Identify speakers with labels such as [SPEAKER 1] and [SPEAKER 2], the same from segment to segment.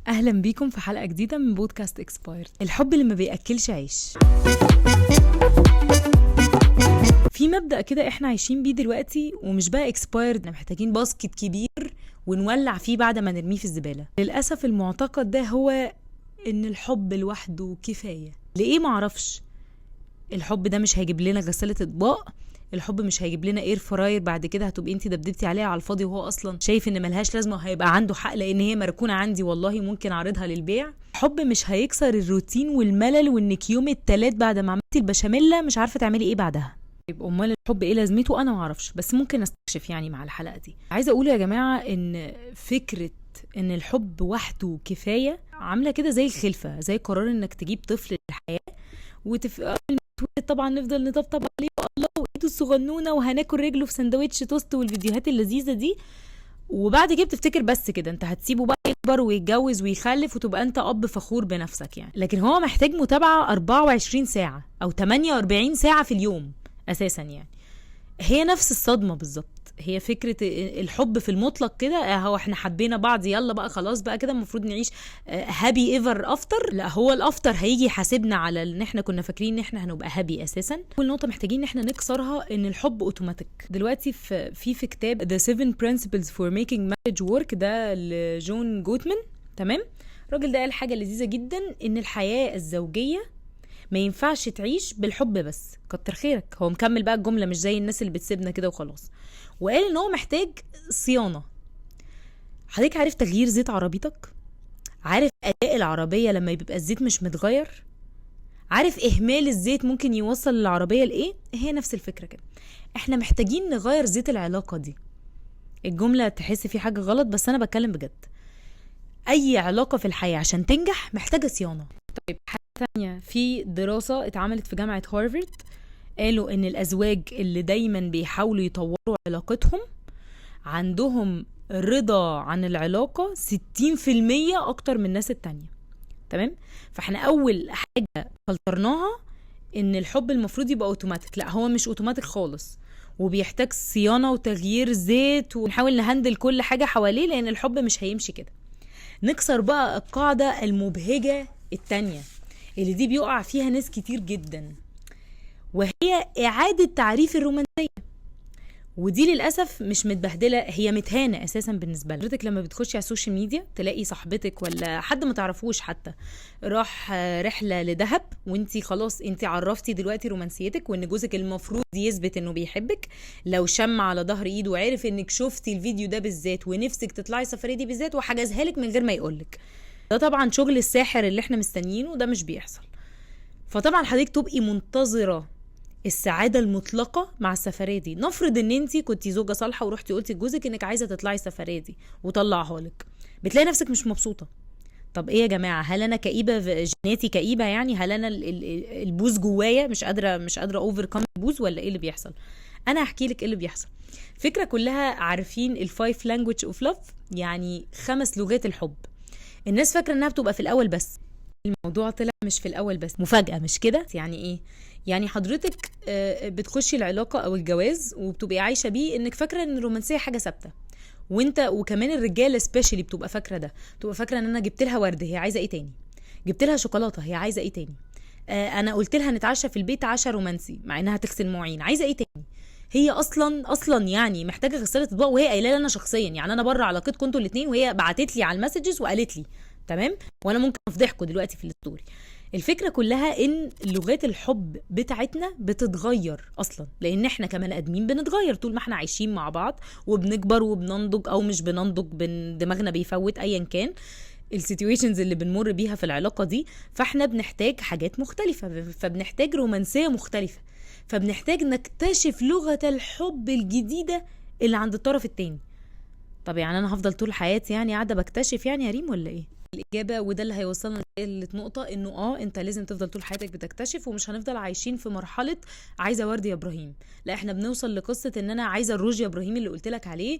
[SPEAKER 1] اهلا بيكم في حلقه جديده من بودكاست اكسبايرد. الحب اللي ما بياكلش عيش. في مبدأ كده احنا عايشين بيه دلوقتي ومش بقى اكسبايرد، احنا محتاجين باسكت كبير ونولع فيه بعد ما نرميه في الزباله. للاسف المعتقد ده هو ان الحب لوحده كفايه. ليه؟ معرفش. الحب ده مش هيجيب لنا غسالة اطباق، الحب مش هيجيب لنا اير فراير بعد كده هتبقي انت دبدبتي عليها على الفاضي وهو اصلا شايف ان ملهاش لازمه وهيبقى عنده حق لان هي مركونه عندي والله ممكن اعرضها للبيع. الحب مش هيكسر الروتين والملل وانك يوم التلات بعد ما عملتي البشاميل مش عارفه تعملي ايه بعدها. يبقى امال الحب ايه لازمته؟ انا ما اعرفش، بس ممكن استكشف يعني مع الحلقه دي. عايزه اقول يا جماعه ان فكره ان الحب وحده كفايه عامله كده زي الخلفه، زي قرار انك تجيب طفل للحياه طبعا نفضل نطبطب عليه والله وايده الصغنونه وهناكل رجله في سندوتش توست والفيديوهات اللذيذه دي، وبعد كده بتفتكر بس كده انت هتسيبه بقى يكبر ويتجوز ويخلف وتبقى انت اب فخور بنفسك يعني. لكن هو محتاج متابعه 24 ساعه او 48 ساعه في اليوم اساسا يعني. هي نفس الصدمه بالظبط، هي فكرة الحب في المطلق كده، هو احنا حبينا بعض يلا بقى خلاص بقى كده المفروض نعيش هابي ايفر افتر. لا، هو الافتر هيجي يحاسبنا على ان احنا كنا فاكرين ان احنا هنبقى هابي اساسا. كل نقطة محتاجين ان احنا نكسرها ان الحب اوتوماتيك. دلوقتي في كتاب The 7 Principles for Making Marriage Work ده لجون جوتمان، تمام؟ الراجل ده قال حاجة لذيذة جدا، ان الحياة الزوجية ما ينفعش تعيش بالحب بس. كتر خيرك. هو مكمل بقى الجملة مش زي الناس اللي بتسيبنا كده وخلاص، وقال ان هو محتاج صيانة. حضرتك عارف تغيير زيت عربيتك؟ عارف اداء العربية لما بيبقى الزيت مش متغير؟ عارف اهمال الزيت ممكن يوصل العربية لايه؟ هي نفس الفكرة كده، احنا محتاجين نغير زيت العلاقة دي. الجملة تحس في حاجة غلط بس انا بتكلم بجد. اي علاقة في الحياة عشان تنجح محتاجة صيانة. طيب حاجة تانية، في دراسة اتعملت في جامعة هارفارد قالوا ان الازواج اللي دايما بيحاولوا يطوروا علاقتهم عندهم رضا عن العلاقة 60% اكتر من الناس التانية، تمام؟ فاحنا اول حاجة فلترناها ان الحب المفروض يبقى اوتوماتيك. لا، هو مش اوتوماتيك خالص، وبيحتاج صيانة وتغيير زيت، ونحاول نهندل كل حاجة حواليه لان الحب مش هيمشي كده. نكسر بقى القاعدة المبهجة التانية اللي دي بيقع فيها ناس كتير جدا، وهي إعادة تعريف الرومانسية. ودي للأسف مش متبهدلة، هي متهانة أساسا بالنسبة لك. لما بتخشي على السوشيال ميديا تلاقي صاحبتك ولا حد ما تعرفوش حتى راح رحلة لدهب، وانتي خلاص انتي عرفتي دلوقتي رومانسيتك وان جوزك المفروض يثبت انه بيحبك. لو شم على ظهر ايده وعرف انك شفتي الفيديو ده بالذات ونفسك تطلعي السفرية دي بالذات وحجزها لك من غير ما يقولك. ده طبعا شغل الساحر اللي احنا مستنيينه، وده مش بيحصل. فطبعا حضرتك تبقي منتظرة السعادة المطلقة مع السفرية دي. نفرض ان انتي كنتي زوجة صالحة ورحتي قلتي لجوزك انك عايزة تطلعي السفرية دي وطلعها لك، بتلاقي نفسك مش مبسوطة. طب ايه يا جماعة؟ هل انا كئيبة؟ جيناتي كئيبة يعني؟ هل انا البوز جوايا مش قادرة اوفر كام البوز، ولا ايه اللي بيحصل؟ انا هحكي لك ايه اللي بيحصل. فكرة كلها عارفين الفايف لانجويج اوف لاف، يعني 5 لغات الحب. الناس فاكرة انها بتبقى في الاول بس، الموضوع طلع مش في الاول بس، مفاجأة مش كده؟ يعني ايه؟ يعني حضرتك بتخشي العلاقة او الجواز وبتبقي عايشة بيه انك فاكرة ان الرومانسية حاجة ثابتة، وانت وكمان الرجالة سبيشالي بتبقى فاكرة ده، بتبقى فاكرة ان انا جبت لها ورد هي عايزة ايه تاني، جبت لها شوكولاتة هي عايزة ايه تاني، انا قلت لها نتعشى في البيت عشاء رومانسي مع انها تغسل مواعين، عايزة ايه تاني؟ هي اصلا يعني محتاجة غسالة اطباق، وهي قايله لي انا شخصيا، يعني انا بره علاقتكم انتوا الاثنين وهي بعتت لي على المسجز وقالت لي، تمام؟ وانا ممكن افضحكم دلوقتي في الستوري. الفكرة كلها ان لغات الحب بتاعتنا بتتغير اصلا، لان احنا كمان ادمين بنتغير طول ما احنا عايشين مع بعض وبنكبر وبننضج او مش بننضج، دماغنا بيفوت ايا كان السيتويشنز اللي بنمر بيها في العلاقة دي. فاحنا بنحتاج حاجات مختلفة، فبنحتاج رومانسية مختلفة، فبنحتاج نكتشف لغة الحب الجديدة اللي عند الطرف التاني. طب يعني انا هفضل طول حياتي يعني قاعدة بكتشف يعني يا ريم ولا ايه؟ الإجابة وده اللي هيوصلنا لنقطة انه انت لازم تفضل طول حياتك بتكتشف، ومش هنفضل عايشين في مرحلة عايزة ورد يا ابراهيم. لا، احنا بنوصل لقصة ان انا عايزة الروج يا ابراهيم اللي قلتلك عليه،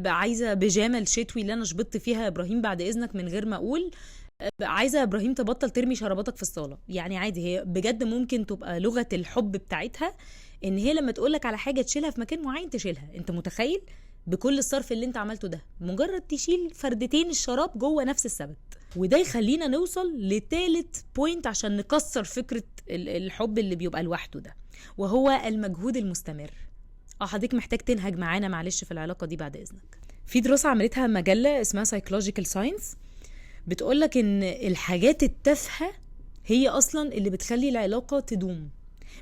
[SPEAKER 1] عايزة بيجامة الشتوي اللي انا شبطت فيها يا ابراهيم بعد اذنك من غير ما اقول، عايزة يا ابراهيم تبطل ترمي شراباتك في الصالة. يعني عادي، هي بجد ممكن تبقى لغة الحب بتاعتها ان هي لما تقولك على حاجة تشيلها في مكان معين تشيلها. انت متخيل؟ بكل الصرف اللي انت عملته ده مجرد تشيل فردتين الشراب جوه نفس السبت. وده يخلينا نوصل لتالت بوينت عشان نكسر فكرة الحب اللي بيبقى لوحده ده، وهو المجهود المستمر. حضرتك محتاج تنهج معانا معلش في العلاقة دي بعد إذنك. في دراسة عملتها مجلة اسمها Psychological Science بتقولك إن الحاجات التافهة هي أصلا اللي بتخلي العلاقة تدوم،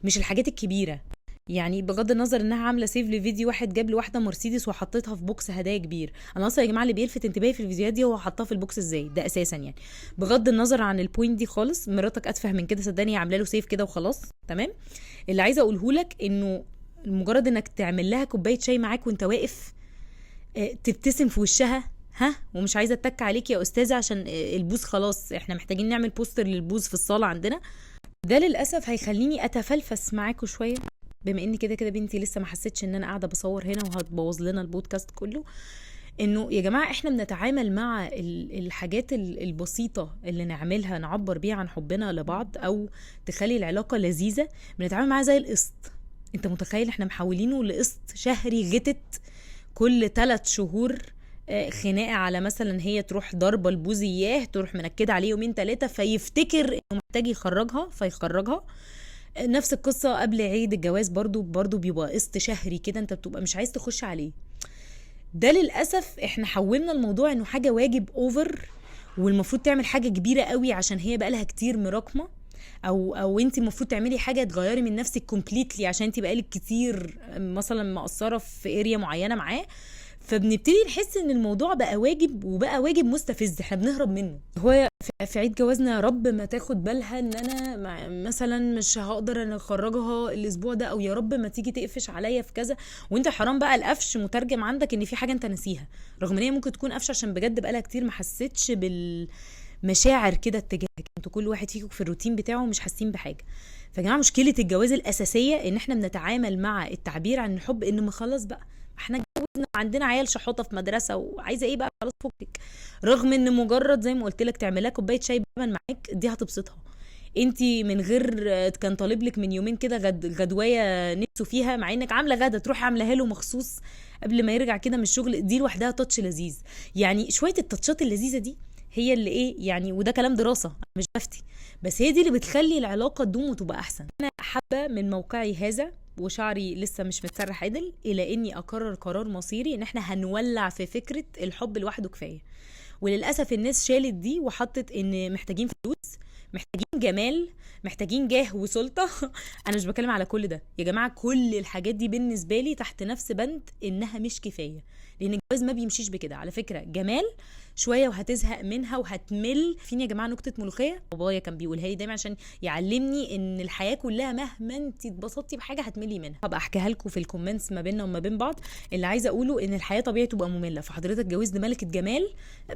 [SPEAKER 1] مش الحاجات الكبيرة. يعني بغض النظر انها عامله سيف لفيديو واحد جاب لواحده مرسيدس وحطيتها في بوكس هدايا كبير، انا اصلا يا جماعه اللي بيلفت انتباهي في الفيديوهات دي هو حطها في البوكس ازاي، ده اساسا يعني بغض النظر عن البوينت دي خالص. مراتك اتفه من كده صدقني، عامله له سيف كده وخلاص تمام. اللي عايزه اقوله لك انه مجرد انك تعمل لها كوبايه شاي معاك وانت واقف، تبتسم في وشها، ها ومش عايزه اتك عليك يا استاذه عشان البوز خلاص احنا محتاجين نعمل بوستر للبوز في الصاله عندنا، ده للاسف هيخليني اتفلفس معاكوا شويه، بما ان كده بنتي لسه ما حسيتش ان انا قاعده بصور هنا وهتبوظ لنا البودكاست كله. انه يا جماعه احنا بنتعامل مع الحاجات البسيطه اللي نعملها نعبر بيها عن حبنا لبعض او تخلي العلاقه لذيذه، بنتعامل معاها زي القسط. انت متخيل احنا محولينه لقسط شهري غتت كل 3 شهور، خناقه على مثلا هي تروح ضربه البوز اياه، تروح منكده عليه يومين 3 فيفتكر انه محتاج يخرجها فيخرجها. نفس القصه قبل عيد الجواز برضو بيبقى قسط شهري كده انت بتبقى مش عايز تخش عليه. ده للاسف احنا حولنا الموضوع انه حاجه واجب اوفر، والمفروض تعمل حاجه كبيره قوي عشان هي بقالها كتير مراكمه، او انت المفروض تعملي حاجه تغيري من نفسك كومبليتلي عشان انت بقالك كتير مثلا مقصره في اريا معينه معاه. فبنبتدي نحس ان الموضوع بقى واجب، وبقى واجب مستفز احنا بنهرب منه. هو في عيد جوازنا يا رب ما تاخد بالها ان انا مثلا مش هقدر انا اخرجها الاسبوع ده، او يا رب ما تيجي تقفش عليا في كذا، وانت حرام بقى القفش مترجم عندك ان في حاجه انت نسيها، رغم ان هي ممكن تكون قفش عشان بجد بقالها كتير ما حسيتش بالمشاعر كده اتجاهك، انتوا كل واحد فيكم في الروتين بتاعه مش حاسين بحاجه. فيا جماعه مشكله الجواز الاساسيه ان احنا بنتعامل مع التعبير عن الحب ان ما خلاص بقى احنا اتجوزنا وعندنا عيال شحوطه في مدرسه وعايزه ايه بقى خلاص فكك، رغم ان مجرد زي ما قلت لك تعملها كوبايه شاي بلبن معاك دي هتبسطها. انتي من غير كان طالب لك من يومين كده غدوايه نفسه فيها، مع انك عامله غدا تروح عاملاها له مخصوص قبل ما يرجع كده من الشغل، دي لوحدها تاتش لذيذ. يعني شويه التاتشات اللذيذه دي هي اللي ايه يعني، وده كلام دراسه مش بفتي، بس هي دي اللي بتخلي العلاقه تدوم وتبقى احسن. انا حابه من موقعي هذا وشعري لسه مش متسرح عدل الى اني اقرر قرار مصيري ان احنا هنولع في فكره الحب لوحده كفايه. وللاسف الناس شالت دي وحطت ان محتاجين فلوس، محتاجين جمال، محتاجين جاه وسلطه. انا مش بتكلم على كل ده يا جماعه، كل الحاجات دي بالنسبه لي تحت نفس بند انها مش كفايه، لان الجواز ما بيمشيش بكده على فكره. جمال شويه وهتزهق منها وهتمل. فين يا جماعه نكته ملوخيه بابايا كان بيقولها لي دايما عشان يعلمني ان الحياه كلها مهما انت اتبسطتي بحاجه هتملي منها. هبقى احكيها لكم في الكومنتس ما بيننا وما بين بعض. اللي عايزه اقوله ان الحياه طبيعي تبقى ممله، فحضرتك اتجوزت ملكه جمال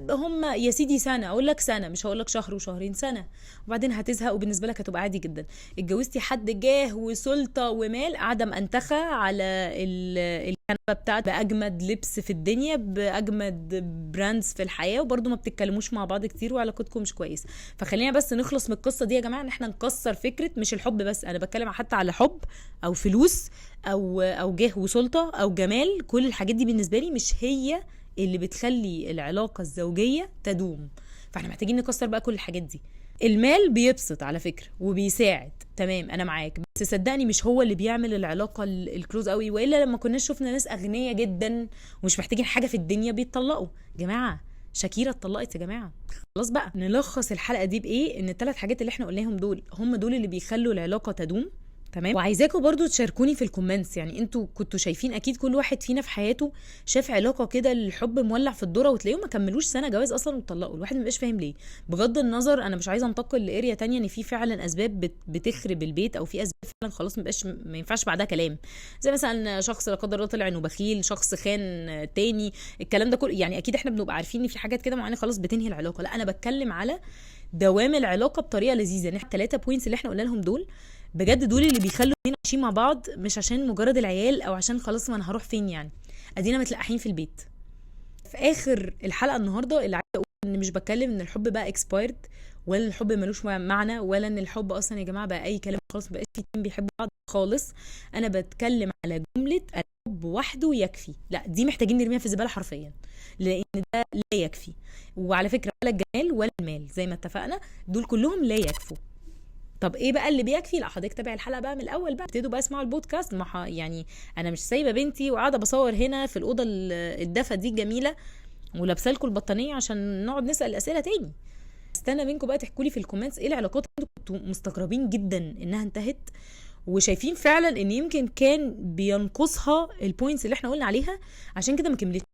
[SPEAKER 1] هم يا سيدي سنه، اقول لك سنه مش هقول لك شهر وشهرين، سنه وبعدين هتزهق وبالنسبه لك هتبقى عادي جدا. اتجوزتي حد جاه وسلطه ومال، قاعده منتخه على الكنبه بتاعت باجمد لبس في الدنيا باجمد براندز في الحياه، وبرده ما بتتكلموش مع بعض كتير وعلاقتكم مش كويسه. فخلينا بس نخلص من القصه دي يا جماعه، ان احنا نكسر فكره مش الحب بس، انا بتكلم حتى على حب او فلوس او جاه وسلطه او جمال. كل الحاجات دي بالنسبه لي مش هي اللي بتخلي العلاقه الزوجيه تدوم، فاحنا محتاجين نكسر بقى كل الحاجات دي. المال بيبسط على فكره وبيساعد، تمام انا معاك، بس صدقني مش هو اللي بيعمل العلاقه الكلوز قوي، والا لما كناش شفنا ناس اغنياء جدا ومش محتاجين حاجه في الدنيا بيتطلقوا. جماعه شاكيرا اتطلقت يا جماعه. خلاص بقى نلخص الحلقه دي بايه، ان الثلاث حاجات اللي احنا قلناهم دول هم دول اللي بيخلوا العلاقه تدوم. تمام. وعايزاكم برضو تشاركوني في الكومنتس، يعني انتوا كنتوا شايفين اكيد كل واحد فينا في حياته شاف علاقه كده الحب مولع في الذره وتلاقيهم ما كملوش سنه جواز اصلا واتطلقوا، الواحد ما بيبقاش فاهم ليه. بغض النظر انا مش عايزه انتقل لاريا تانية ان في فعلا اسباب بتخرب البيت، او في اسباب فعلا خلاص ما ينفعش بعدها كلام، زي مثلا شخص لا قدر الله طلع انه بخيل، شخص خان تاني، الكلام ده كله يعني اكيد احنا بنبقى عارفين ان في حاجات كده معينه خلاص بتنهي العلاقه. لا انا بتكلم على دوام العلاقه بطريقه لذيذه، ان احنا 3 بوينتس اللي احنا قلنا لهم دول بجد دول اللي بيخلوا اتنين عايشين مع بعض، مش عشان مجرد العيال او عشان خلاص ما انا هروح فين، يعني ادينا متلقحين في البيت. في اخر الحلقه النهارده اللي عايزه اقول ان مش بتكلم ان الحب بقى اكسبايرد، ولا الحب ملوش معنى، ولا ان الحب اصلا يا جماعه بقى اي كلام خلاص، ما بقاش في اتنين بيحبوا بعض خالص. انا بتكلم على جمله الحب وحده يكفي، لا دي محتاجين نرميها في الزبالة حرفيا، لان ده لا يكفي. وعلى فكرة ولا الجمال ولا المال زي ما اتفقنا، دول كلهم لا يكفوا. طب ايه بقى اللي بيكفي؟ لا حضرتك تابع الحلقه بقى من الاول بقى، ابتدوا بقى اسمعوا البودكاست. يعني انا مش سايبه بنتي وقاعده بصور هنا في الاوضه الدفا دي الجميله ولابسه لكم البطانيه عشان نقعد نسال الاسئله تاني. استنى منكم بقى تحكوا لي في الكومنتس ايه العلاقات اللي كنتوا مستغربين جدا انها انتهت، وشايفين فعلا ان يمكن كان بينقصها البوينتس اللي احنا قلنا عليها عشان كده ما كملتش.